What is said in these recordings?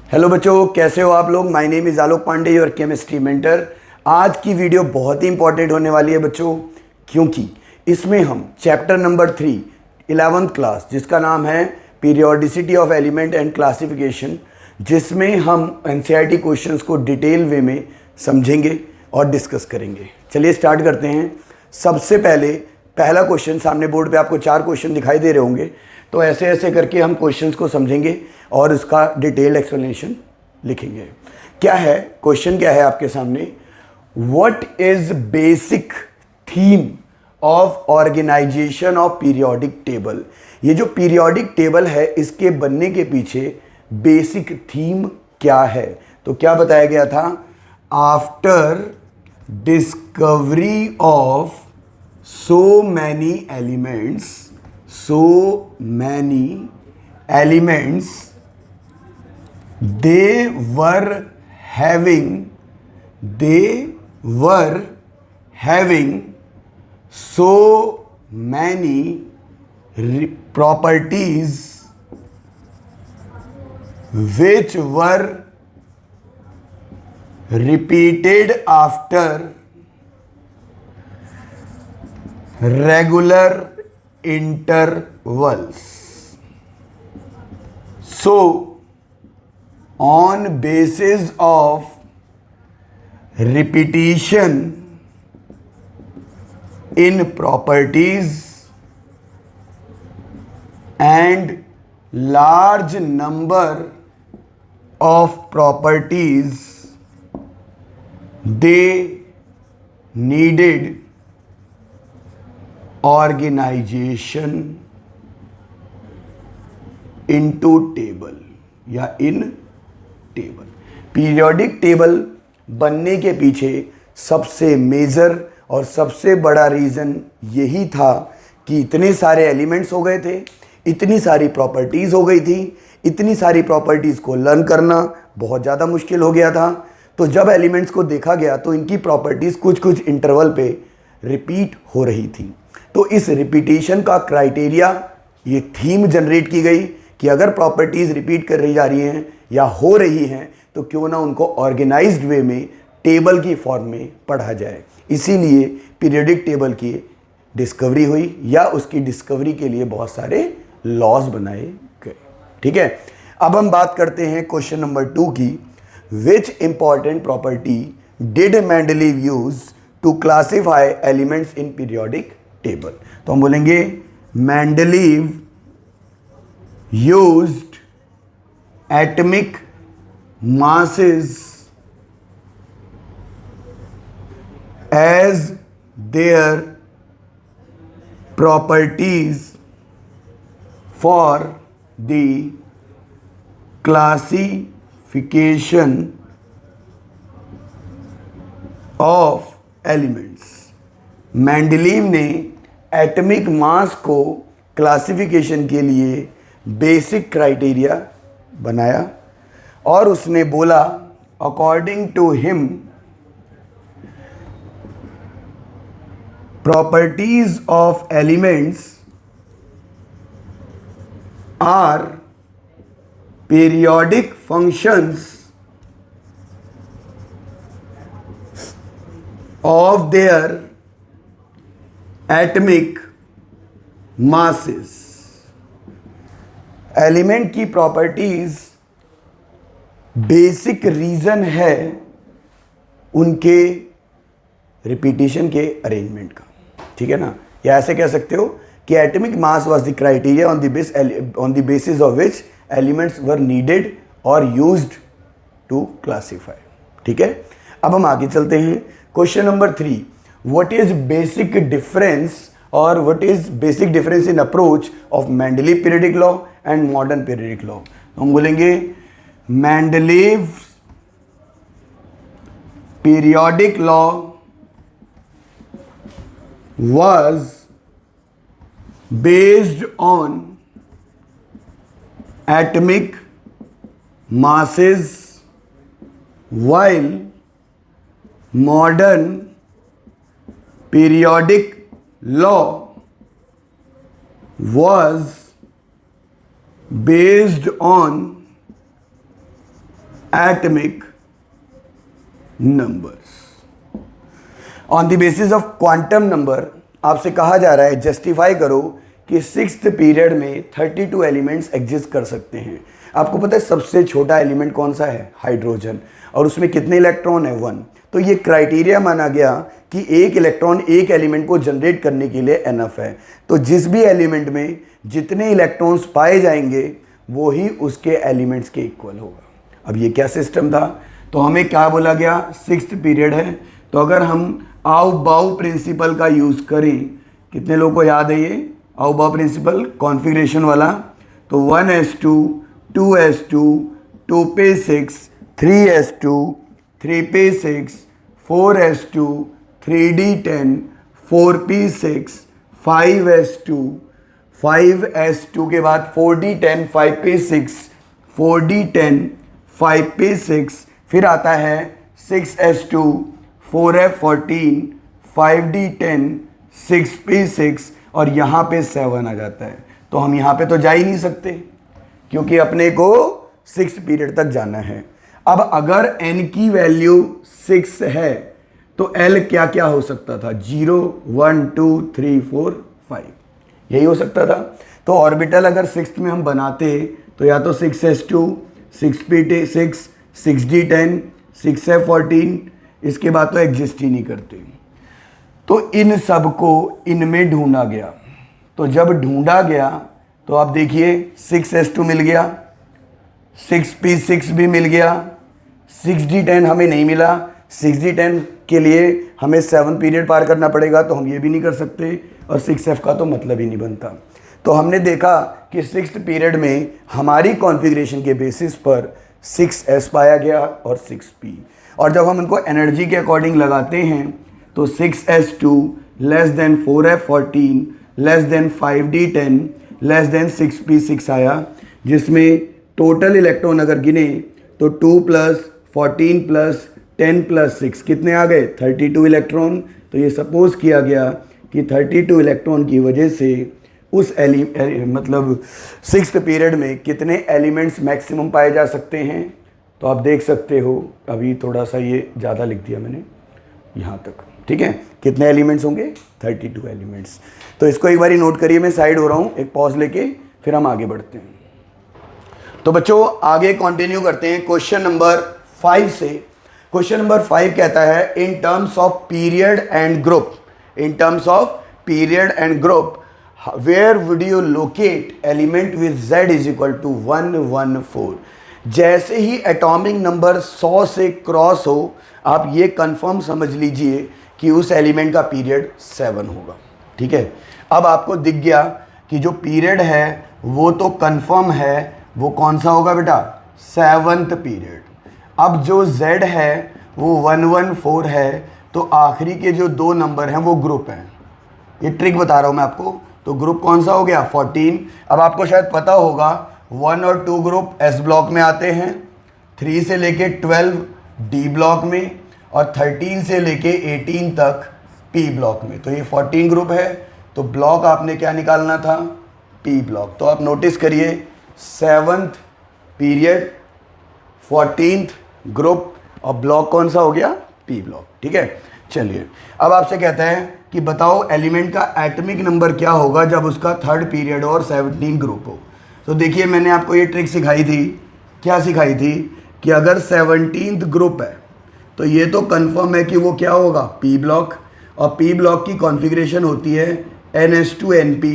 Hello बच्चों, कैसे हो आप लोग। My name is Alok Pandey, your chemistry mentor. आज की वीडियो बहुत ही इंपॉर्टेंट होने वाली है बच्चों, क्योंकि इसमें हम चैप्टर नंबर 3 11th क्लास, जिसका नाम है periodicity of element and classification, जिसमें हम एनसीईआरटी क्वेश्चंस को डिटेल वे में समझेंगे और डिस्कस करेंगे। चलिए स्टार्ट करते हैं। सबसे पहले पहला क्वेश्चन, सामने बोर्ड पे आपको 4 क्वेश्चन दिखाई दे रहे होंगे, तो ऐसे ऐसे करके हम क्वेश्चंस को समझेंगे और उसका डिटेल एक्सप्लेनेशन लिखेंगे। क्या है क्वेश्चन, क्या है आपके सामने। What is basic theme of organization of periodic table. ये जो पीरियोडिक टेबल है, इसके बनने के पीछे बेसिक थीम क्या है। तो क्या बताया गया था, after discovery of so many elements they were having so many properties which were repeated after regular intervals. So on basis of repetition in properties and large number of properties, they needed organization into table या in table. Periodic table बनने के पीछे सबसे major और सबसे बड़ा reason यही था कि इतने सारे एलिमेंट्स हो गए थे, इतनी सारी प्रॉपर्टीज़ हो गई थी, इतनी सारी प्रॉपर्टीज़ को लर्न करना बहुत ज़्यादा मुश्किल हो गया था। तो जब एलिमेंट्स को देखा गया तो इनकी प्रॉपर्टीज़ कुछ कुछ इंटरवल पे रिपीट हो रही थी। तो इस रिपीटेशन का क्राइटेरिया, ये थीम जनरेट की गई कि अगर प्रॉपर्टीज़ रिपीट कर रही जा रही हैं या हो रही हैं तो क्यों ना उनको ऑर्गेनाइज्ड वे में टेबल की फॉर्म में पढ़ा जाए। इसीलिए पीरियोडिक टेबल की डिस्कवरी हुई या उसकी डिस्कवरी के लिए बहुत सारे लॉज बनाए गए। ठीक है, अब हम बात करते हैं क्वेश्चन नंबर 2 की। Which important property did Mendeleev use to classify elements in periodic table. तो हम बोलेंगे Mendeleev used atomic masses as their properties for the classification of elements. Mendeleev ने एटॉमिक मास को क्लासिफिकेशन के लिए बेसिक क्राइटेरिया बनाया और उसने बोला, according to him properties of elements are periodic functions of their atomic masses। Element की properties basic reason है उनके रिपीटिशन के अरेंजमेंट का। ठीक है ना, या ऐसे कह सकते हो कि atomic mass was the criteria on the basis of which elements were needed और यूज्ड टू क्लासीफाई। ठीक है, अब हम आगे चलते हैं। Question number 3, what is basic difference और what is basic difference in approach of Mendeleev periodic law and modern periodic law. हम बोलेंगे Mendeleev periodic law was based on atomic masses, while modern periodic law was based on atomic numbers. On the basis of quantum number आपसे कहा जा रहा है justify करो कि sixth period में 32 एलिमेंट्स एग्जिस्ट कर सकते हैं। आपको पता है सबसे छोटा एलिमेंट कौन सा है? हाइड्रोजन। और उसमें कितने इलेक्ट्रॉन है? 1। तो ये क्राइटेरिया माना गया कि एक इलेक्ट्रॉन एक एलिमेंट को जनरेट करने के लिए एनफ है। तो जिस भी एलिमेंट में जितने इलेक्ट्रॉन्स पाए जाएंगे वो ही उसके एलिमेंट्स के इक्वल होगा। अब ये क्या सिस्टम था? तो हमें क्या बोला गया? सिक्स्थ पीरियड है, तो अगर हम आओ बाउ प्रिंसिपल का यूज़ करें, कितने लोगों को याद है ये आओ बाउ प्रिंसिपल कॉन्फ़िगरेशन वाला? तो 1s2 2s2 2 पे 6 3s2 3 पे 6 4s2 3d10 4p6 5s2 5s2 के बाद 4d10 5 पे 6 4d10 5 पे 6 फिर आता है 6s2 4f14 5d10 6p6 और यहाँ पे 7 आ जाता है। तो हम यहाँ पे तो जा ही नहीं सकते क्योंकि अपने को 6 पीरियड तक जाना है। अब अगर n की वैल्यू 6 है तो l क्या क्या हो सकता था? 0 1 2 3 4 5 यही हो सकता था। तो ऑर्बिटल अगर 6th में हम बनाते तो या तो 6s2 6p6 6d10 6f14, इसके बाद तो एग्जिस्ट ही नहीं करते। तो इन सब को इनमें ढूंढा गया। तो जब ढूंढा गया तो आप देखिए 6s2 मिल गया, 6p6 भी मिल गया, 6d10 हमें नहीं मिला। 6d10 के लिए हमें 7 पीरियड पार करना पड़ेगा, तो हम ये भी नहीं कर सकते और 6f का तो मतलब ही नहीं बनता। तो हमने देखा कि 6th पीरियड में हमारी कॉन्फ़िगरेशन के बेसिस पर 6s पाया गया और 6p। और जब हम इनको एनर्जी के अकॉर्डिंग लगाते हैं तो 6s2 less than 4f14 less than 5d10 less than 6p6 आया, जिसमें टोटल इलेक्ट्रॉन अगर गिने तो 2 प्लस 14 प्लस 10 प्लस 6 कितने आ गए? 32 इलेक्ट्रॉन। तो ये सपोज किया गया कि 32 इलेक्ट्रॉन की वजह से उस मतलब 6th पीरियड में कितने एलिमेंट्स मैक्सिमम पाए जा सकते हैं। तो आप देख सकते हो, अभी थोड़ा सा ये ज़्यादा लिख दिया मैंने यहाँ तक, ठीक है। कितने एलिमेंट्स होंगे? 32 एलिमेंट्स। तो इसको एक बारी नोट करिए, मैं साइड हो रहा हूँ, एक पॉज लेके फिर हम आगे बढ़ते हैं। तो बच्चों आगे कंटिन्यू करते हैं क्वेश्चन नंबर 5 से। क्वेश्चन नंबर 5 कहता है in terms of period and group, in terms of period and group where would you locate element with z is equal to 114। जैसे ही एटॉमिक नंबर 100 से क्रॉस हो आप ये कंफर्म समझ लीजिए कि उस एलिमेंट का पीरियड 7 होगा, ठीक है। अब आपको दिख गया कि जो पीरियड है वो तो कंफर्म है, वो कौन सा होगा बेटा? 7th period. अब जो z है वो 114 है, तो आखिरी के जो 2 नंबर हैं वो ग्रुप हैं। ये ट्रिक बता रहा हूँ मैं आपको। तो ग्रुप कौन सा हो गया? 14। अब आपको शायद पता होगा 1 और 2 ग्रुप S ब्लॉक में आते हैं, 3 से लेके 12 D ब्लॉक में और 13 से लेके 18 तक P ब्लॉक में। तो ये 14 ग्रुप है, तो ब्लॉक आपने क्या निकालना था? P block. तो आप नोटिस करिए 7th पीरियड 14th ग्रुप और ब्लॉक कौन सा हो गया? P ब्लॉक, ठीक है। चलिए अब आपसे कहता है कि बताओ एलिमेंट का एटॉमिक नंबर क्या होगा जब उसका 3rd पीरियड और 17 ग्रुप हो। तो देखिए मैंने आपको ये ट्रिक सिखाई थी। क्या सिखाई थी? कि अगर 17th ग्रुप है तो ये तो कंफर्म है कि वो क्या होगा? P block. और P ब्लॉक की कॉन्फ़िगरेशन होती है NH2NP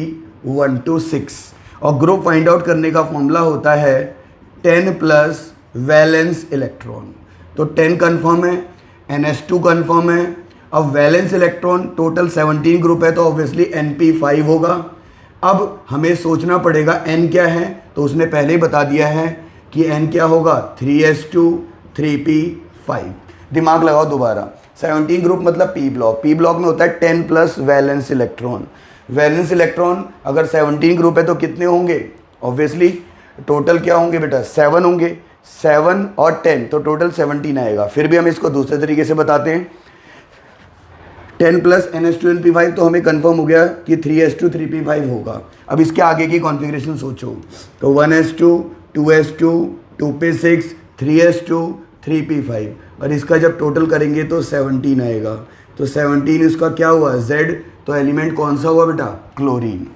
1 to 6 और ग्रुप फाइंड आउट करने का फॉर्मूला होता है 10 प्लस वैलेंस इलेक्ट्रॉन। तो 10 कंफर्म है, NH2 कंफर्म है। अब वैलेंस इलेक्ट्रॉन टोटल 17 ग्रुप है तो ऑब्वियसली NP5 होगा। अब हमें सोचना पड़ेगा n क्या है, तो उसने पहले ही बता दिया है कि n क्या होगा? 3s2 3p5। दिमाग लगाओ दोबारा। 17 ग्रुप मतलब P ब्लॉक। P ब्लॉक में होता है 10 plus valence electron. Valence electron अगर 17 ग्रुप है तो कितने होंगे? ऑब्वियसली टोटल क्या होंगे बेटा? 7 होंगे। 7 और 10 तो टोटल 17 आएगा। फिर भी हम इसको दूसरे तरीके से बताते हैं। 10 प्लस NH2NP5 तो हमें कंफर्म हो गया कि 3s2 3p5 होगा। अब इसके आगे की कॉन्फ़िगरेशन सोचो। तो 1s2 2s2 2p6 3s2 3p5 और इसका जब टोटल करेंगे तो 17 आएगा। तो 17 इसका क्या हुआ Z, तो एलिमेंट कौन सा हुआ बेटा, क्लोरीन।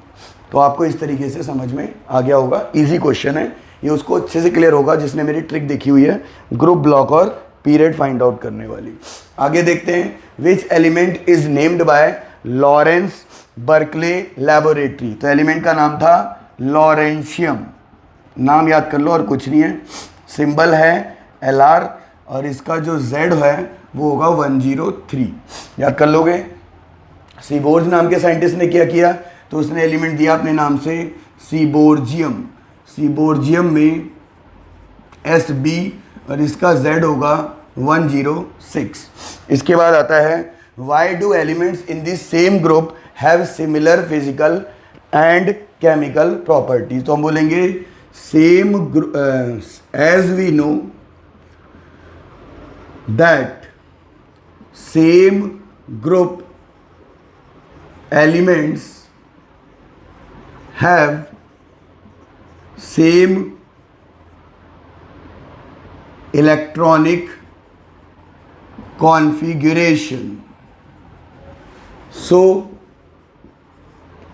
तो आपको इस तरीके से समझ में आ गया होगा, इजी क्वेश्चन है ये, उसको अच्छे से क्लियर होगा जिसने मेरी ट्रिक देखी हुई है ग्रुप, ब्लॉक और पीरियड फाइंड आउट करने वाली। आगे देखते हैं, which element is named by Lawrence Berkeley laboratory. तो एलिमेंट का नाम था लॉरेंशियम, नाम याद कर लो और कुछ नहीं है। सिंबल है Lr और इसका जो Z है वो होगा 103, याद कर लोगे। सीबोर्ज नाम के साइंटिस्ट ने क्या किया, तो उसने एलिमेंट दिया अपने नाम से सीबोर्जियम, सीबोर्जियम में Sb और इसका Z होगा 106। इसके बाद आता है why do elements in this same group have similar physical and chemical properties. तो हम बोलेंगे same as we know that same group elements have same electronic configuration, so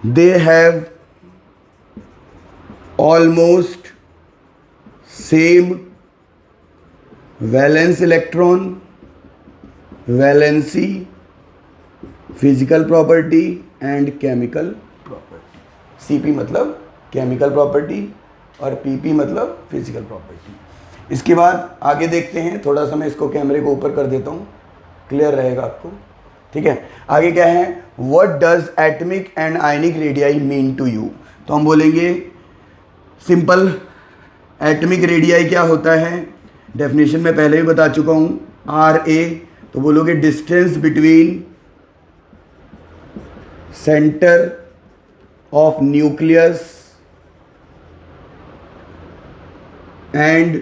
they have almost same valence electron, valency, physical property and chemical property. CP मतलब chemical property और PP मतलब physical property. इसके बाद आगे देखते हैं, थोड़ा सा मैं इसको कैमरे को ऊपर कर देता हूँ, क्लियर रहेगा आपको, ठीक है। आगे क्या है, what does atomic and ionic radii mean to you. तो हम बोलेंगे सिंपल, एटमिक रेडियाई क्या होता है, डेफिनेशन में पहले भी बता चुका हूँ, RA। तो बोलोगे distance between centre of nucleus and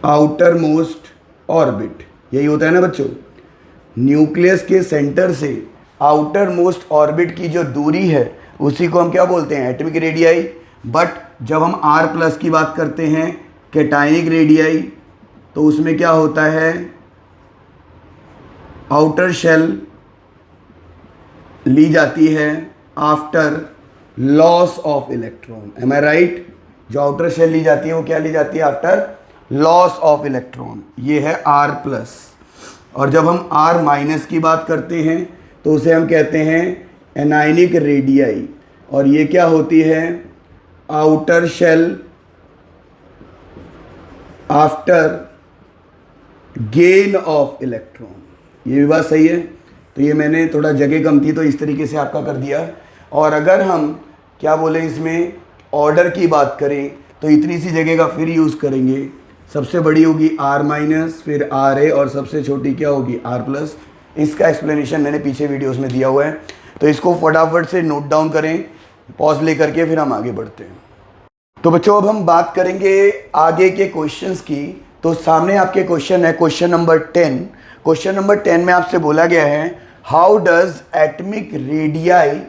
outer most orbit, यही होता है ना बच्चों। न्यूक्लियस के सेंटर से आउटर मोस्ट ऑर्बिट की जो दूरी है उसी को हम क्या बोलते हैं, एटमिक रेडियाई। बट जब हम R+ की बात करते हैं कैटायनिक रेडियाई, तो उसमें क्या होता है, आउटर शेल ली जाती है after loss of electron, am I right. जो आउटर शेल ली जाती है वो क्या ली जाती है, आफ्टर लॉस ऑफ इलेक्ट्रॉन, ये है R+। और जब हम R- की बात करते हैं तो उसे हम कहते हैं एनायनिक रेडियाई, और ये क्या होती है, outer shell after gain of electron. ये भी बात सही है। तो ये मैंने थोड़ा जगह कम थी तो इस तरीके से आपका कर दिया। और अगर हम क्या बोलें इसमें ऑर्डर की बात करें तो इतनी सी जगह का फिर यूज़ करेंगे, सबसे बड़ी होगी R-, फिर RA और सबसे छोटी क्या होगी R+। इसका एक्सप्लेनेशन मैंने पीछे वीडियोस में दिया हुआ है, तो इसको फटाफट से नोट डाउन करें, पॉज ले करके फिर हम आगे बढ़ते हैं। तो बच्चों अब हम बात करेंगे आगे के क्वेश्चंस की। तो सामने आपके क्वेश्चन है क्वेश्चन नंबर 10। क्वेश्चन नंबर 10 में आपसे बोला गया है how does atomic radii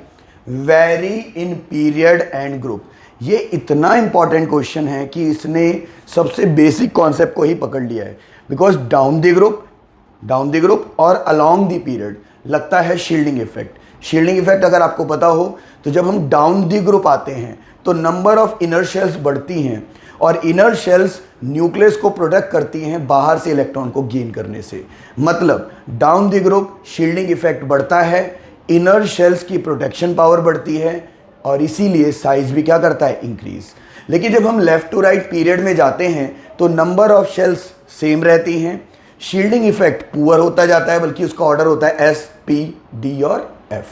very in period and group. ये इतना इंपॉर्टेंट क्वेश्चन है कि इसने सबसे बेसिक कॉन्सेप्ट को ही पकड़ लिया है, बिकॉज डाउन द ग्रुप और अलोंग द पीरियड लगता है शील्डिंग इफेक्ट। शील्डिंग इफेक्ट अगर आपको पता हो तो जब हम डाउन द ग्रुप आते हैं तो नंबर ऑफ इनर शेल्स बढ़ती हैं और इनर शेल्स न्यूक्लियस को प्रोटेक्ट करती हैं बाहर से इलेक्ट्रॉन को गेन करने से। मतलब down the group shielding effect बढ़ता है, इनर शेल्स की प्रोटेक्शन पावर बढ़ती है और इसीलिए साइज भी क्या करता है, इंक्रीज। लेकिन जब हम लेफ्ट टू राइट पीरियड में जाते हैं तो नंबर ऑफ शेल्स सेम रहती हैं, शील्डिंग इफेक्ट पुअर होता जाता है, बल्कि उसका ऑर्डर होता है S, P, D और F।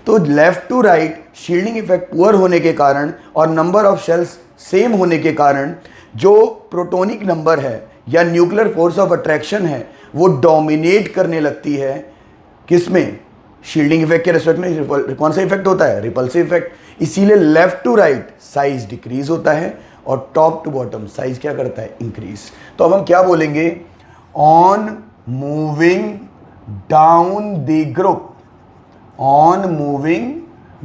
तो left to right shielding effect poor होने के कारण और नंबर ऑफ शेल्स सेम होने के कारण जो प्रोटोनिक नंबर है या न्यूक्लियर फोर्स ऑफ अट्रैक्शन है वो डोमिनेट करने लगती है किसमें, शील्डिंग इफेक्ट के रिस्पेक्ट में। कौन सा इफेक्ट होता है, रिपल्सिव इफेक्ट। इसीलिए left to right size decrease होता है और टॉप टू बॉटम साइज क्या करता है, इंक्रीज। तो अब हम क्या बोलेंगे, on moving down the group, on moving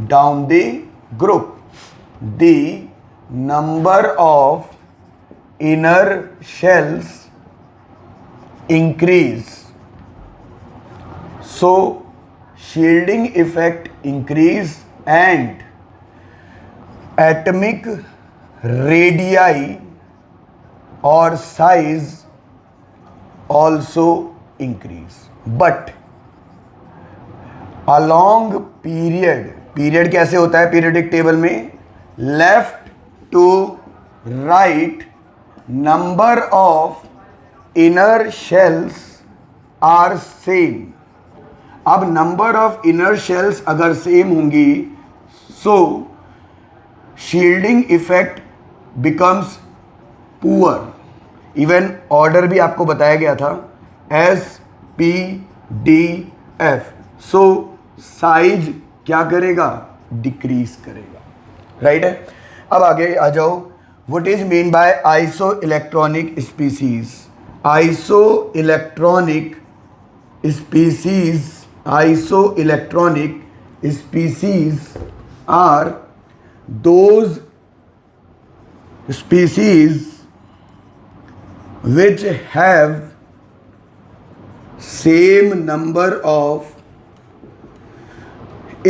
down the group, the number of inner shells increase. So shielding effect increase and atomic radii or size also increase. But along period कैसे होता है periodic table में? Left to right number of inner shells are same. अब number of inner shells अगर same होंगी so shielding effect becomes poor. Even order भी आपको बताया गया था SPDF. सो साइज क्या करेगा? डिक्रीज करेगा. राइट है. अब आगे आ जाओ. What is mean by iso electronic species? Iso electronic species are those species which have same number of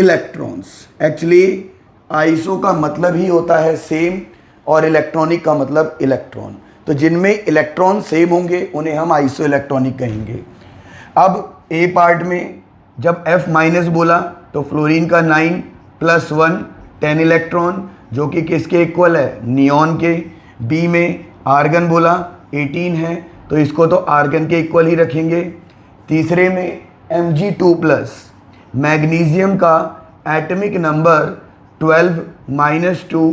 electrons. Actually iso का मतलब ही होता है सेम और इलेक्ट्रॉनिक का मतलब इलेक्ट्रॉन. तो जिनमें इलेक्ट्रॉन सेम होंगे उन्हें हम आइसो इलेक्ट्रॉनिक कहेंगे. अब ए पार्ट में जब F माइनस बोला तो फ्लोरीन का 9 + 1 10 इलेक्ट्रॉन जो कि किसके इक्वल है? नियॉन के. बी में आर्गन बोला 18 है तो इसको तो आर्गन के इक्वल ही रखेंगे. तीसरे में Mg2+, मैग्नीशियम का एटॉमिक नंबर 12 - 2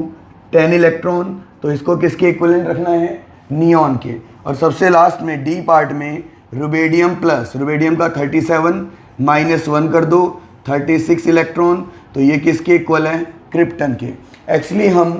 10 इलेक्ट्रॉन तो इसको किसके इक्वलेंट रखना है? नियॉन के. और सबसे लास्ट में डी पार्ट में रुबेडियम का 37 - 1 कर दो 36 इलेक्ट्रॉन तो ये किसके इक्वल है? क्रिप्टन के. एक्चुअली हम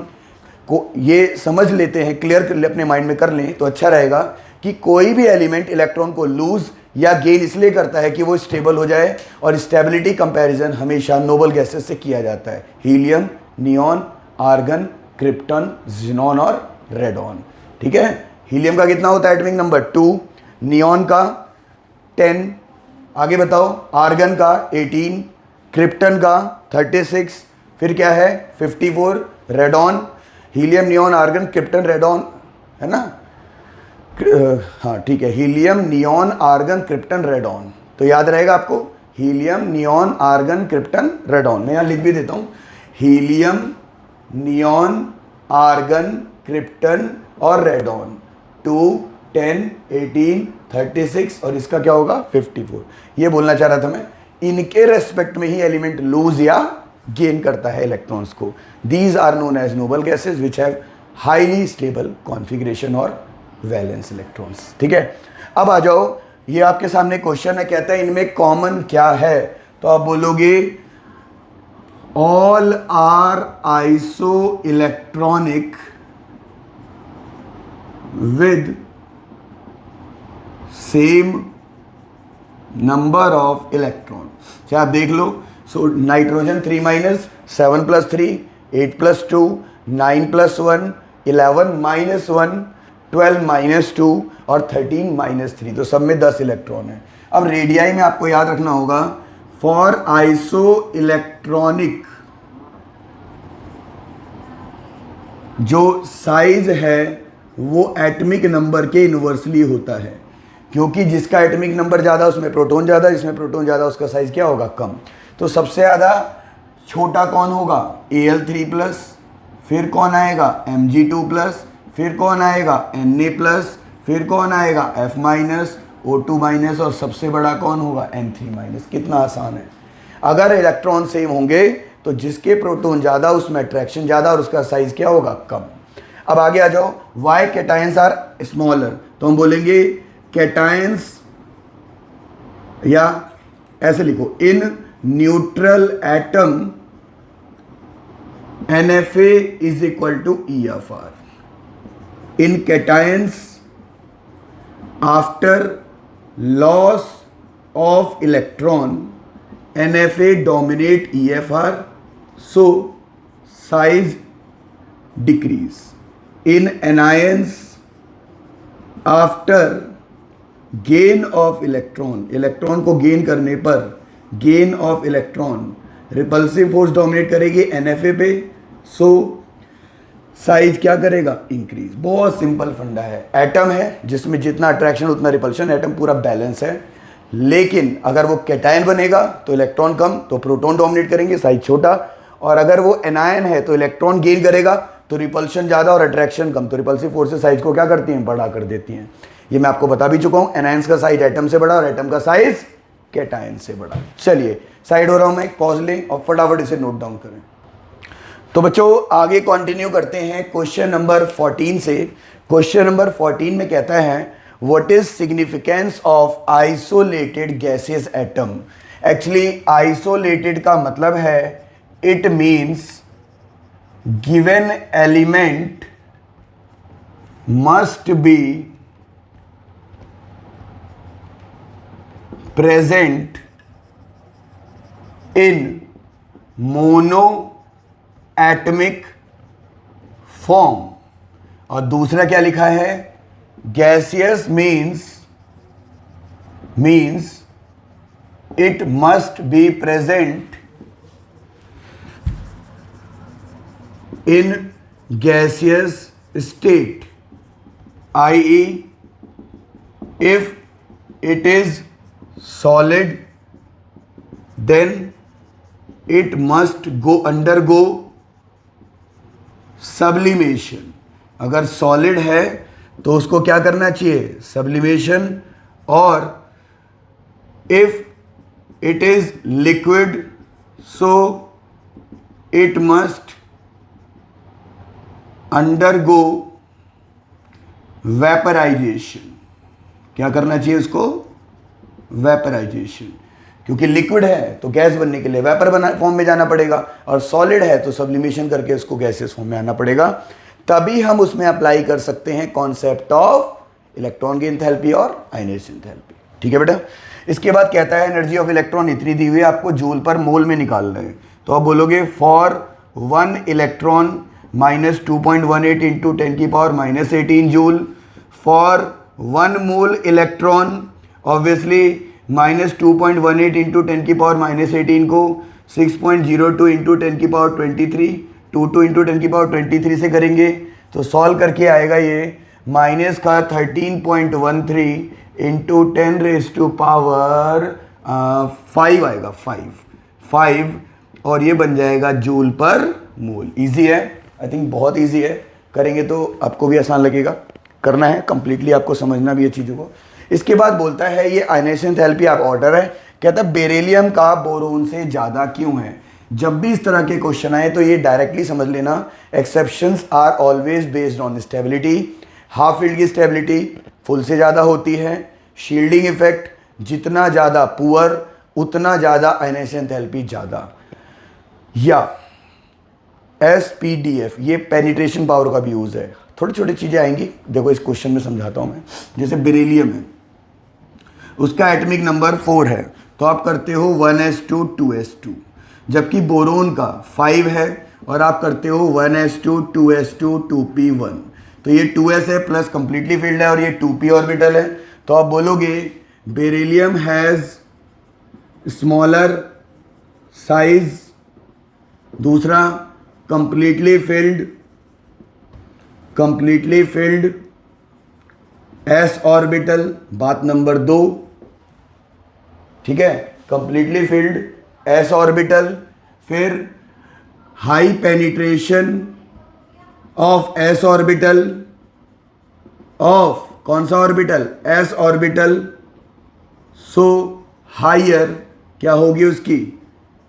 को ये समझ लेते हैं, क्लियर कर ले, अपने माइंड में कर लें तो अच्छा रहेगा कि कोई भी एलिमेंट इलेक्ट्रॉन को लूज या गेन इसलिए करता है कि वो स्टेबल हो जाए. और स्टेबिलिटी कंपैरिजन हमेशा नोबल गैसेस से किया जाता है. Helium, neon, argon, krypton, xenon और रेडॉन. ठीक है. हीलियम का कितना होता है एटॉमिक नंबर? 2. नियॉन का 10. आगे बताओ. आर्गन का 18. क्रिप्टन का 36. फिर क्या है? 54. Radon, helium, neon, argon, krypton, radon, है ना? हाँ ठीक है. Helium, neon, argon, krypton, radon. तो याद रहेगा आपको helium, neon, argon, krypton, radon. मैं यहाँ लिख भी देता हूँ. हीलियम, नियॉन, आर्गन, क्रिप्टन और रेडॉन. 2, 10, 18, 36 और इसका क्या होगा? 54. ये बोलना चाह रहा था मैं. इनके रेस्पेक्ट में ही एलिमेंट लूज या गेन करता है इलेक्ट्रॉन्स को. These are known as noble gases which have highly stable configuration और वैलेंस इलेक्ट्रॉन्स. ठीक है. अब आ जाओ. ये आपके सामने क्वेश्चन है, कहता है इनमें कॉमन क्या है? तो आप बोलोगे all are iso electronic with same number of electron. आप देख लो. सो नाइट्रोजन 3 - 7 + 3 8 + 2 9 + 1 11 - 1 12 - 2 और 13 - 3 तो सब में 10 इलेक्ट्रॉन है. अब रेडियाई में आपको याद रखना होगा फॉर आइसो इलेक्ट्रॉनिक जो साइज है वो एटॉमिक नंबर के इन्वर्सली होता है. क्योंकि जिसका एटॉमिक नंबर ज़्यादा उसमें प्रोटॉन ज़्यादा, जिसमें प्रोटॉन ज़्यादा उसका साइज क्या होगा? कम. तो सबसे ज़्यादा छोटा कौन होगा? Al3+. फिर कौन आएगा? Mg2+. फिर कौन आएगा? Na+. फिर कौन आएगा? F-, O2- और सबसे बड़ा कौन होगा? N3-. कितना आसान है. अगर इलेक्ट्रॉन सेम होंगे तो जिसके प्रोटॉन ज़्यादा उसमें अट्रैक्शन ज़्यादा और उसका साइज क्या होगा? कम. अब आगे आ जाओ. Why cations are smaller. तो हम बोलेंगे कैटायंस या ऐसे लिखो in neutral atom NFA is equal to EFR. In cations after loss of electron NFA dominate EFR, so size decrease. In anions after gain of electron, electron को gain करने पर gain of electron repulsive force dominate करेगी NFA पे, सो size क्या करेगा, increase. बहुत simple फंडा है। एटम है जिसमें जितना अट्रैक्शन उतना रिपल्शन, एटम पूरा बैलेंस है। लेकिन अगर वो कैटायन बनेगा तो इलेक्ट्रॉन कम, तो प्रोटॉन डोमिनेट करेंगे, साइज छोटा। और अगर वो एनायन है तो इलेक्ट्रॉन गेन करेगा तो रिपल्शन ज़्यादा और अट्रैक्शन कम, तो रिपल्सिव फोर्सेस साइज को क्या करती हैं, बड़ा कर देती हैं। ये मैं आपको बता भी चुका हूँ, एनायंस का साइज एटम से बड़ा और एटम का साइज कैटायन से बड़ा। चलिए साइड हो रहा हूँ मैं, पॉज लें और फटाफट इसे नोट डाउन करें। तो बच्चों आगे कंटिन्यू करते हैं क्वेश्चन नंबर 14 से। क्वेश्चन नंबर 14 में कहता है what is significance of isolated gases atom. Actually isolated का मतलब है it means given element must be present in mono atomic form. और दूसरा क्या लिखा है, gaseous means it must be present in gaseous state, i.e. if it is solid then it must undergo sublimation। अगर solid है तो उसको क्या करना चाहिए, सब्लिमेशन। और if it is liquid so it must undergo vaporization. क्या करना चाहिए उसको, वेपराइजेशन। क्योंकि लिक्विड है तो गैस बनने के लिए वेपर फॉर्म में जाना पड़ेगा, और सॉलिड है तो सब्लिमेशन करके उसको गैसेस फॉर्म में आना पड़ेगा। तभी हम उसमें अप्लाई कर सकते हैं कॉन्सेप्ट ऑफ इलेक्ट्रॉन की एंथैल्पी और आयनेशन एंथैल्पी। ठीक है बेटा। इसके बाद कहता है एनर्जी ऑफ इलेक्ट्रॉन इतनी दी हुई है, आपको जूल पर मोल में निकालना है। तो आप बोलोगे for 1 electron -2.18 into 10⁻⁻18 joule. For 1 mole electron obviously -2.18 into 10⁻⁻18 को 6.02 इंटू 10⁻23 22 इंटू 10⁻23 से करेंगे तो सॉल्व करके आएगा ये माइनस का 13.13 इंटू 10⁻5 आएगा, 5 और ये बन जाएगा जूल पर मोल। इजी है, आई थिंक बहुत इजी है, करेंगे तो आपको भी आसान लगेगा। करना है कंप्लीटली, आपको समझना भी है चीज़ों को। इसके बाद बोलता है ये आयनेशन एंथैल्पी आप ऑर्डर है, कहता है बेरिलियम का बोरोन से ज़्यादा क्यों है। जब भी इस तरह के क्वेश्चन आए तो ये डायरेक्टली समझ लेना, exceptions are always based on stability. Half filled की स्टेबिलिटी फुल से ज़्यादा होती है। शील्डिंग इफेक्ट जितना ज़्यादा पुअर उतना ज़्यादा आयनेशन एंथैल्पी ज़्यादा। या SPDF ये पेनिट्रेशन पावर का भी यूज़ है। थोड़ी छोटी चीज़ें आएंगी, देखो इस क्वेश्चन में समझाता हूँ मैं। जैसे बेरिलियम है, उसका एटॉमिक नंबर 4 है तो आप करते हो 1s2 2s2, जबकि बोरोन का 5 है और आप करते हो 1s2 2s2 2p1। तो ये 2s है प्लस कंप्लीटली फील्ड है और ये 2p ऑर्बिटल है। तो आप बोलोगे बेरिलियम हैज़ स्मॉलर साइज। दूसरा कंप्लीटली फिल्ड s ऑर्बिटल, बात नंबर 2। ठीक है, कंप्लीटली फिल्ड s ऑर्बिटल। फिर high penetration of s orbital of कौन सा orbital, s orbital. So higher क्या होगी उसकी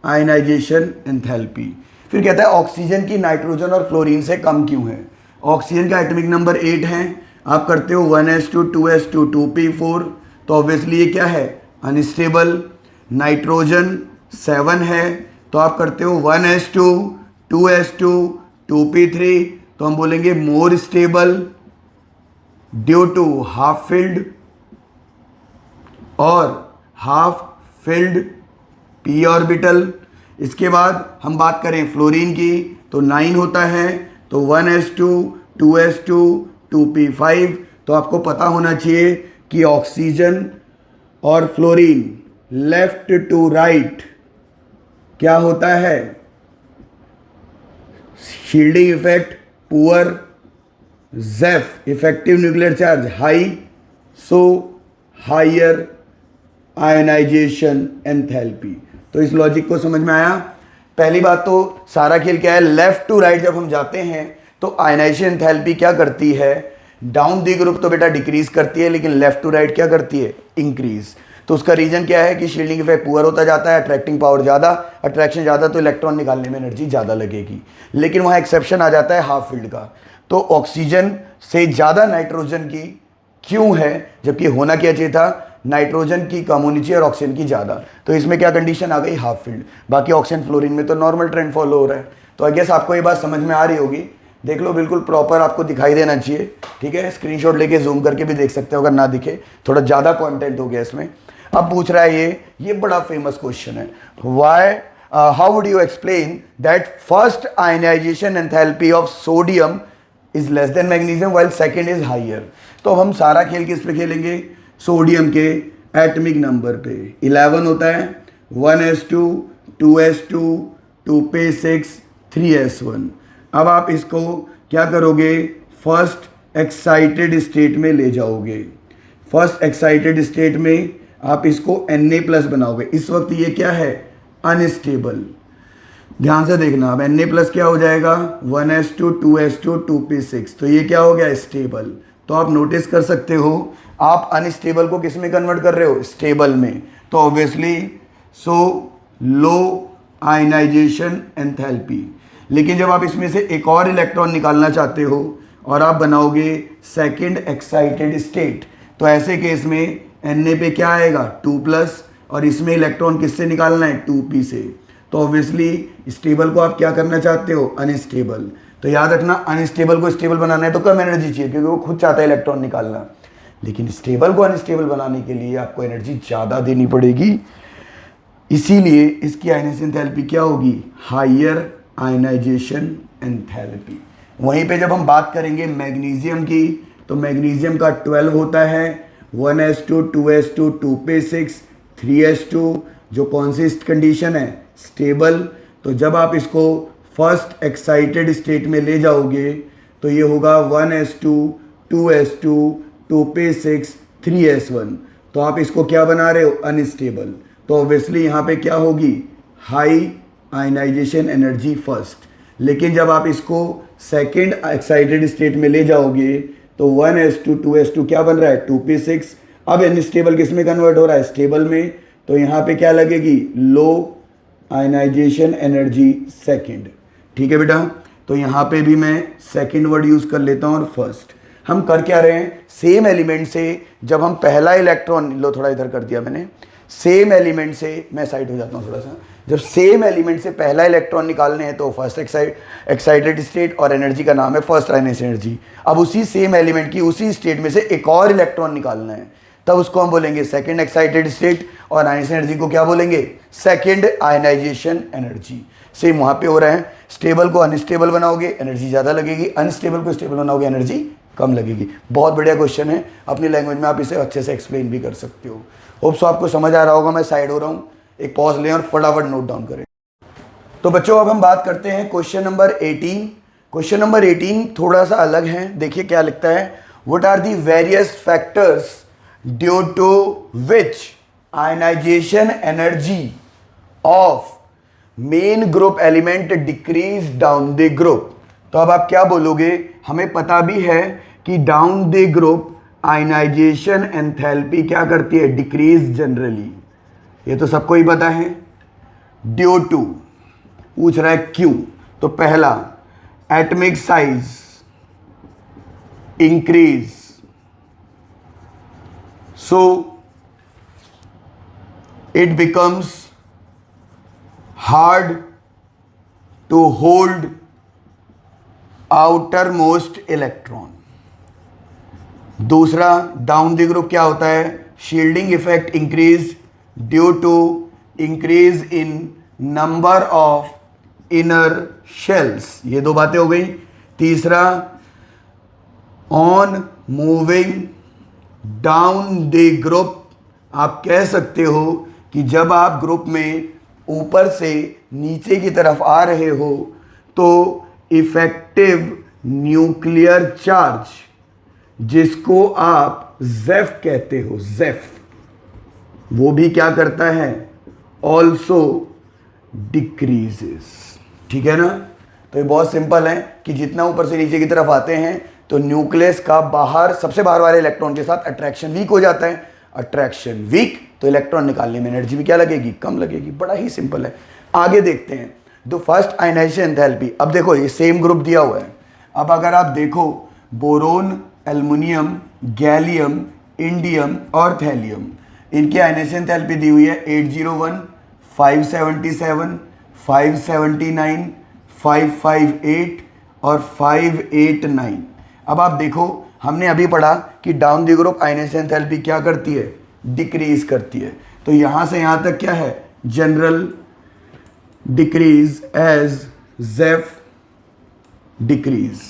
आयनाइजेशन एंथैल्पी। फिर कहता है ऑक्सीजन की नाइट्रोजन और फ्लोरीन से कम क्यों है। ऑक्सीजन का एटॉमिक नंबर 8 है, आप करते हो 1s2 2s2 2p4, तो ऑब्वियसली ये क्या है अनस्टेबल। नाइट्रोजन 7 है तो आप करते हो 1s2 2s2 2p3, तो हम बोलेंगे more stable due to half filled और हाफ फिल्ड p ऑर्बिटल। इसके बाद हम बात करें फ्लोरीन की तो 9 होता है, तो 1s2 2s2 2p5, तो आपको पता होना चाहिए कि ऑक्सीजन और फ्लोरीन लेफ्ट टू राइट क्या होता है, shielding effect poor, zeff effective nuclear charge high, so higher ionization enthalpy. तो इस लॉजिक को समझ में आया। पहली बात तो सारा खेल क्या है, लेफ्ट टू राइट जब हम जाते हैं तो आयनाइजेशन एंथैल्पी क्या करती है, डाउन दी ग्रुप तो बेटा डिक्रीज करती है, लेकिन लेफ्ट टू राइट क्या करती है, इंक्रीज। तो उसका रीजन क्या है कि शील्डिंग इफेक्ट पुअर होता जाता है, अट्रैक्टिंग पावर ज़्यादा, अट्रैक्शन ज़्यादा तो इलेक्ट्रॉन निकालने में एनर्जी ज़्यादा लगेगी। लेकिन वहाँ एक्सेप्शन आ जाता है हाफ फील्ड का, तो ऑक्सीजन से ज़्यादा नाइट्रोजन की क्यों है, जबकि होना क्या चाहिए था, नाइट्रोजन की कम होनी चाहिए और ऑक्सीजन की ज़्यादा। तो इसमें क्या कंडीशन आ गई, हाफ फील्ड। बाकी ऑक्सीजन फ्लोरीन में तो नॉर्मल ट्रेंड फॉलो हो रहा है। तो आई गेस आपको ये बात समझ में आ रही होगी। देख लो, बिल्कुल प्रॉपर आपको दिखाई देना चाहिए, ठीक है। स्क्रीनशॉट लेके जूम करके भी देख सकते हो अगर ना दिखे, थोड़ा ज़्यादा कंटेंट हो गया इसमें। अब पूछ रहा है ये बड़ा फेमस क्वेश्चन है, why how would you explain that first ionization enthalpy of sodium is less than magnesium while second is higher. तो अब हम सारा खेल किस पे खेलेंगे, सोडियम के एटॉमिक नंबर पे। 11 होता है, 1s2 2s2 2p6 3s1। अब आप इसको क्या करोगे, फर्स्ट एक्साइटेड स्टेट में ले जाओगे। फर्स्ट एक्साइटेड स्टेट में आप इसको Na+ बनाओगे। इस वक्त ये क्या है, अनस्टेबल। ध्यान से देखना, अब Na+ क्या हो जाएगा, 1s2 2s2 2p6, तो ये क्या हो गया, स्टेबल। तो आप नोटिस कर सकते हो, आप अनस्टेबल को किस में कन्वर्ट कर रहे हो, स्टेबल में। तो ऑब्वियसली सो लो आयनाइजेशन एंथैल्पी। लेकिन जब आप इसमें से एक और इलेक्ट्रॉन निकालना चाहते हो और आप बनाओगे सेकंड एक्साइटेड स्टेट, तो ऐसे केस में Na पे क्या आएगा, 2+, और इसमें इलेक्ट्रॉन किससे निकालना है, 2p से। तो ऑब्वियसली स्टेबल को आप क्या करना चाहते हो, अनस्टेबल। तो याद रखना, अनस्टेबल को स्टेबल बनाना है तो कम एनर्जी चाहिए, क्योंकि वो खुद चाहता है इलेक्ट्रॉन निकालना। लेकिन स्टेबल को अनस्टेबल बनाने के लिए आपको एनर्जी ज़्यादा देनी पड़ेगी, इसीलिए इसकी आयनाइजेशन एंथैल्पी क्या होगी, हायर आयनाइजेशन एंथैल्पी। वहीं पे जब हम बात करेंगे मैग्नीशियम की, तो मैग्नीशियम का 12 होता है, 1s2 2s2 2p6 3s2, जो कौन सी कंडीशन है, स्टेबल। तो जब आप इसको फर्स्ट एक्साइटेड स्टेट में ले जाओगे तो ये होगा 1s2 2s2 2p6 3s1। तो आप इसको क्या बना रहे हो, अनस्टेबल। तो ऑब्वियसली यहाँ पे क्या होगी, हाई आयनाइजेशन एनर्जी फर्स्ट। लेकिन जब आप इसको सेकंड एक्साइटेड स्टेट में ले जाओगे तो 1s2 2s2 क्या बन रहा है, 2p6। अब अनस्टेबल किस में कन्वर्ट हो रहा है, स्टेबल में। तो यहाँ पे क्या लगेगी, लो आयनाइजेशन एनर्जी सेकंड। ठीक है बेटा, तो यहाँ पे भी मैं सेकंड वर्ड यूज़ कर लेता हूँ और फर्स्ट। हम कर क्या रहे हैं, सेम एलिमेंट से जब हम पहला इलेक्ट्रॉन, लो थोड़ा इधर कर दिया मैंने, सेम एलिमेंट से, मैं साइड हो जाता हूँ थोड़ा सा, जब सेम एलिमेंट से पहला इलेक्ट्रॉन निकालने हैं तो फर्स्ट एक्साइटेड स्टेट और एनर्जी का नाम है फर्स्ट आयनाइजेशन एनर्जी। अब उसी सेम एलिमेंट की उसी स्टेट में से एक और इलेक्ट्रॉन निकालना है, तब उसको हम बोलेंगे सेकंड एक्साइटेड स्टेट, और आयनाइजेशन एनर्जी को क्या बोलेंगे, सेकंड आयनाइजेशन एनर्जी। सेम वहाँ पे हो रहा है, स्टेबल को अनस्टेबल बनाओगे एनर्जी ज़्यादा लगेगी, अनस्टेबल को स्टेबल बनाओगे एनर्जी कम लगेगी। बहुत बढ़िया क्वेश्चन है, अपनी लैंग्वेज में आप इसे अच्छे से एक्सप्लेन भी कर सकते हो। होप सो आपको समझ आ रहा होगा। मैं साइड हो रहा हूँ, एक पॉज लें और फटाफट नोट डाउन करें। तो बच्चों अब हम बात करते हैं क्वेश्चन नंबर 18। क्वेश्चन नंबर 18 थोड़ा सा अलग है, देखिए क्या लिखता है, what are the various factors due to which ionization energy of main group element decrease down the group. तो अब आप क्या बोलोगे, हमें पता भी है कि down the group ionization enthalpy क्या करती है, डिक्रीज जनरली, ये तो सबको ही पता है। ड्यू टू पूछ रहा है क्यों, तो पहला atomic size increase, so it becomes hard to hold outermost electron. दूसरा डाउन द ग्रुप क्या होता है, shielding effect increase due to increase in number of inner shells. ये दो बातें हो गई। तीसरा on moving down the group, आप कह सकते हो कि जब आप ग्रुप में ऊपर से नीचे की तरफ आ रहे हो तो इफेक्टिव न्यूक्लियर चार्ज, जिसको आप जेफ कहते हो, जेफ, वो भी क्या करता है, ऑल्सो डिक्रीजेस। ठीक है ना। तो ये बहुत सिंपल है कि जितना ऊपर से नीचे की तरफ आते हैं तो न्यूक्लियस का बाहर, सबसे बाहर वाले इलेक्ट्रॉन के साथ अट्रैक्शन वीक हो जाता है। अट्रैक्शन वीक तो इलेक्ट्रॉन निकालने में एनर्जी भी क्या लगेगी, कम लगेगी। बड़ा ही सिंपल है। आगे देखते हैं द फर्स्ट आयनाइजेशन एंथैल्पी। अब देखो ये सेम ग्रुप दिया हुआ है। अब अगर आप देखो बोरोन, एल्युमिनियम, गैलियम, इंडियम और थैलियम, इनकी आयनाइजेशन एंथैल्पी दी हुई है 801, 577, 579, 558 और 589। अब आप देखो हमने अभी पढ़ा कि down the group ionization enthalpy क्या करती है, डिक्रीज करती है। तो यहां से यहां तक क्या है, general decrease as zeff decrease.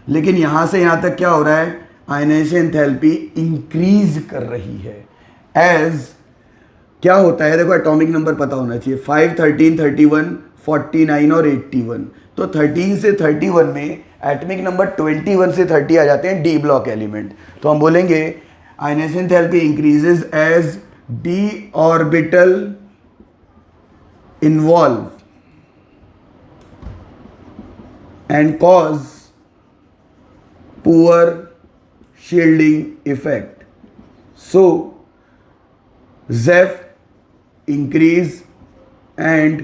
लेकिन यहां से यहां तक क्या हो रहा है, आयनाइजेशन एंथैल्पी इंक्रीज कर रही है एज, क्या होता है देखो एटॉमिक नंबर पता होना चाहिए, 5, 13, 31, 49 और 81। तो 13 से 31 में एटॉमिक नंबर 21 से 30 आ जाते हैं डी ब्लॉक एलिमेंट। तो हम बोलेंगे ionization enthalpy increases as D orbital involve and cause poor shielding effect. So ZEF increase and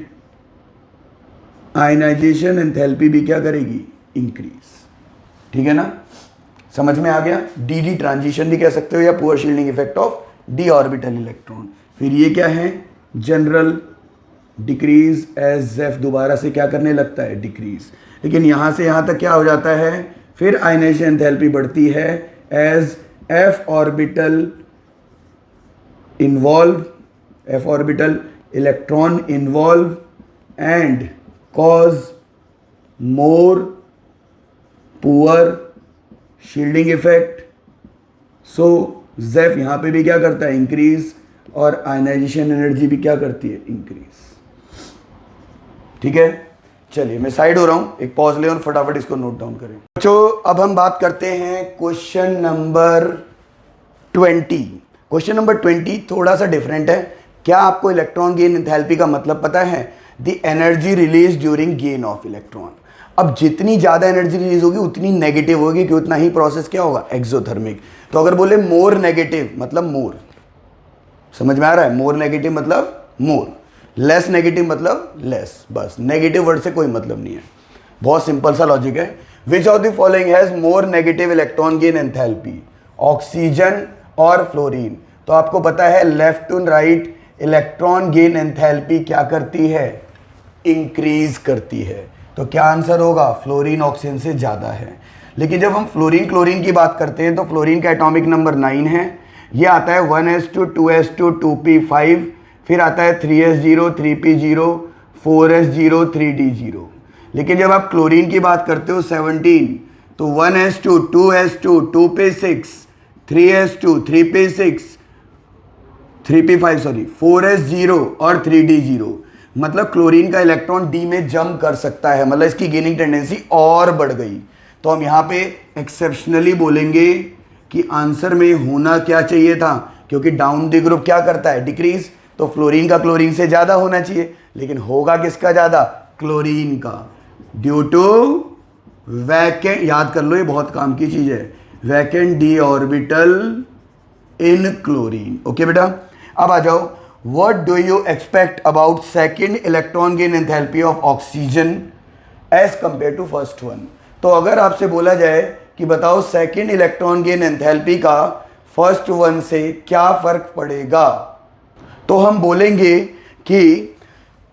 ionization enthalpy भी क्या करेगी, increase। ठीक है ना, समझ में आ गया। डी ट्रांजिशन भी कह सकते हो या poor shielding effect of D orbital electron. फिर ये क्या है, जनरल डिक्रीज एज जेफ, दोबारा से क्या करने लगता है, डिक्रीज। लेकिन यहां से यहां तक क्या हो जाता है, फिर आयनाइजेशन एंथैल्पी बढ़ती है as F orbital involve, F orbital electron involve and cause more poor shielding effect. So zeff यहां पे भी क्या करता है, इंक्रीज, और आयनाइजेशन एनर्जी भी क्या करती है, इंक्रीज। ठीक है, चलिए मैं साइड हो रहा हूं, एक पॉज ले और फटाफट इसको नोट डाउन करें बच्चों। अब हम बात करते हैं क्वेश्चन नंबर 20। क्वेश्चन नंबर 20 थोड़ा सा डिफरेंट है। क्या आपको इलेक्ट्रॉन गेन एंथैल्पी का मतलब पता है, the energy release during gain of electron. अब जितनी ज्यादा एनर्जी रिलीज होगी उतनी नेगेटिव होगी कि उतना ही प्रोसेस क्या होगा, एक्सोथर्मिक। तो अगर बोले मोर नेगेटिव मतलब मोर, समझ में आ रहा है, मोर नेगेटिव मतलब मोर, लेस नेगेटिव मतलब लेस, बस नेगेटिव वर्ड से कोई मतलब नहीं है। बहुत सिंपल सा लॉजिक है। Which of the following has more negative electron gain enthalpy, oxygen और फ्लोरीन। तो आपको पता है left to right electron gain enthalpy क्या करती है, इंक्रीज करती है। तो क्या आंसर होगा, फ्लोरीन ऑक्सीजन से ज्यादा है। लेकिन जब हम फ्लोरीन क्लोरीन की बात करते हैं तो फ्लोरीन का एटॉमिक नंबर 9 है। ये आता है 1s2 2s2 2p5, फिर आता है 3s0 3p0 4s0 3d0। लेकिन जब आप क्लोरीन की बात करते हो 17, तो 1s2 2s2 2p6 3s2 3p6 3p5 sorry 4s0 और 3d0। मतलब क्लोरीन का इलेक्ट्रॉन डी में जंप कर सकता है, मतलब इसकी गेनिंग टेंडेंसी और बढ़ गई। तो हम यहाँ पे एक्सेप्शनली बोलेंगे कि आंसर में होना क्या चाहिए था, क्योंकि डाउन द ग्रुप क्या करता है, डिक्रीज। तो फ्लोरीन का क्लोरीन से ज्यादा होना चाहिए, लेकिन होगा किसका ज्यादा, क्लोरीन का, ड्यू टू वैकेंट, याद कर लो ये बहुत काम की चीज है, vacant d orbital in chlorine. Okay बेटा, अब आ जाओ, what do you expect about second electron gain enthalpy of oxygen as compared to first one. तो अगर आपसे बोला जाए कि बताओ सेकेंड इलेक्ट्रॉन गेन एंथैल्पी का फर्स्ट वन से क्या फर्क पड़ेगा, तो हम बोलेंगे कि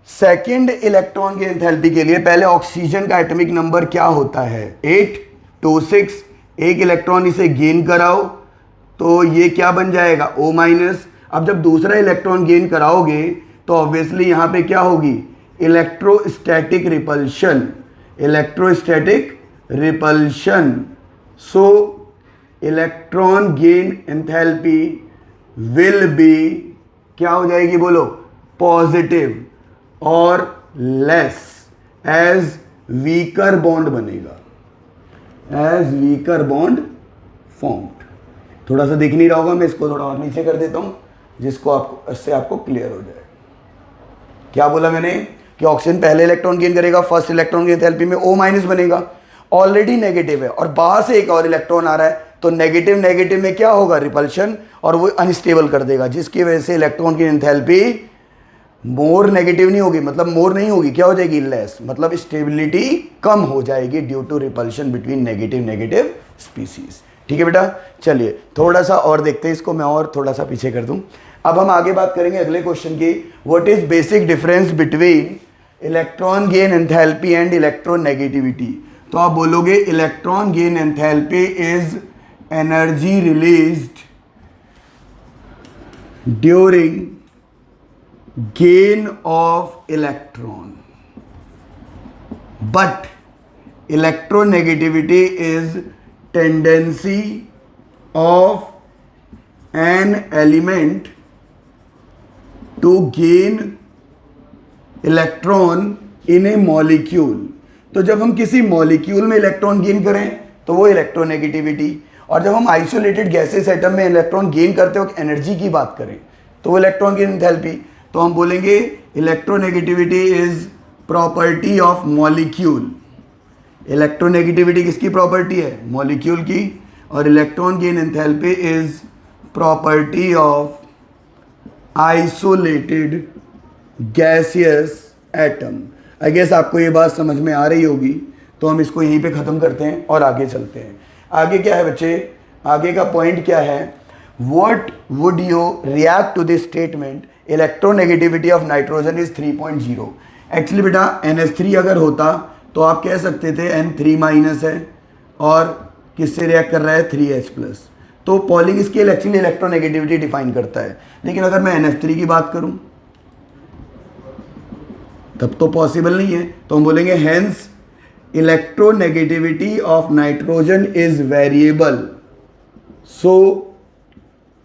सेकेंड इलेक्ट्रॉन गेन एंथैल्पी के लिए पहले ऑक्सीजन का एटॉमिक नंबर क्या होता है, 826। एक इलेक्ट्रॉन इसे गेन कराओ तो ये क्या बन जाएगा, O-। अब जब दूसरा इलेक्ट्रॉन गेन कराओगे तो ऑब्वियसली यहां पे क्या होगी, electrostatic repulsion, electrostatic repulsion. So electron gain enthalpy will be, क्या हो जाएगी बोलो, पॉजिटिव और लेस एज वीकर बॉन्ड बनेगा, एज वीकर बॉन्ड फॉर्म्ड। थोड़ा सा दिख नहीं रहा होगा, मैं इसको थोड़ा और नीचे कर देता हूं जिसको आपको, इससे आपको क्लियर हो जाए। क्या बोला मैंने कि ऑक्सीजन पहले इलेक्ट्रॉन गेन करेगा, फर्स्ट इलेक्ट्रॉन की एंथैल्पी में O माइनस बनेगा, ऑलरेडी नेगेटिव है और बाहर से एक और इलेक्ट्रॉन आ रहा है, तो नेगेटिव नेगेटिव में क्या होगा, रिपल्शन, और वो अनस्टेबल कर देगा, जिसकी वजह से इलेक्ट्रॉन की एंथैल्पी मोर नेगेटिव नहीं होगी, मतलब मोर नहीं होगी, क्या हो जाएगी, लेस, मतलब स्टेबिलिटी कम हो जाएगी due to repulsion between negative negative species. ठीक है बेटा, चलिए थोड़ा सा और देखते हैं इसको, मैं और थोड़ा सा पीछे कर दूं। अब हम आगे बात करेंगे अगले क्वेश्चन की, what is basic difference between electron gain enthalpy and electron negativity. तो आप बोलोगे electron gain enthalpy is energy released during gain of electron, but electronegativity is tendency of an element to gain electron in a molecule। तो जब हम किसी molecule में electron gain करें तो वो इलेक्ट्रोनेगेटिविटी, और जब हम आइसोलेटेड गैसेस एटम में इलेक्ट्रॉन गेन करते वक्त एनर्जी की बात करें तो वो इलेक्ट्रॉन गेन एंथैल्पी। तो हम बोलेंगे electronegativity is property of molecule. Electronegativity किसकी प्रॉपर्टी है, मॉलिक्यूल की, और electron gain enthalpy is property of isolated gaseous atom. I guess आपको ये बात समझ में आ रही होगी, तो हम इसको यहीं पे ख़त्म करते हैं और आगे चलते हैं। आगे क्या है बच्चे, आगे का पॉइंट क्या है, what would you react to this statement electronegativity of nitrogen is 3.0। Actually बेटा NH3 अगर होता तो आप कह सकते थे N3 माइनस है और किससे रिएक्ट कर रहा है, 3H प्लस। तो polling scale actually electronegativity define करता है, लेकिन अगर मैं NF3 की बात करूं तब तो पॉसिबल नहीं है। तो हम बोलेंगे hence electronegativity of nitrogen is variable, so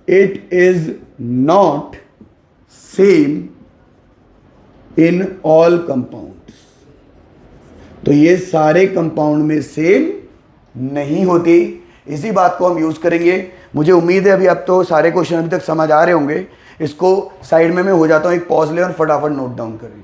it is not same in all compounds. तो ये सारे कंपाउंड में सेम नहीं होती। इसी बात को हम यूज करेंगे। मुझे उम्मीद है अभी आप तो सारे क्वेश्चन अभी तक समझ आ रहे होंगे। इसको साइड में मैं हो जाता हूं, एक पॉज ले और फटाफट नोट डाउन करें।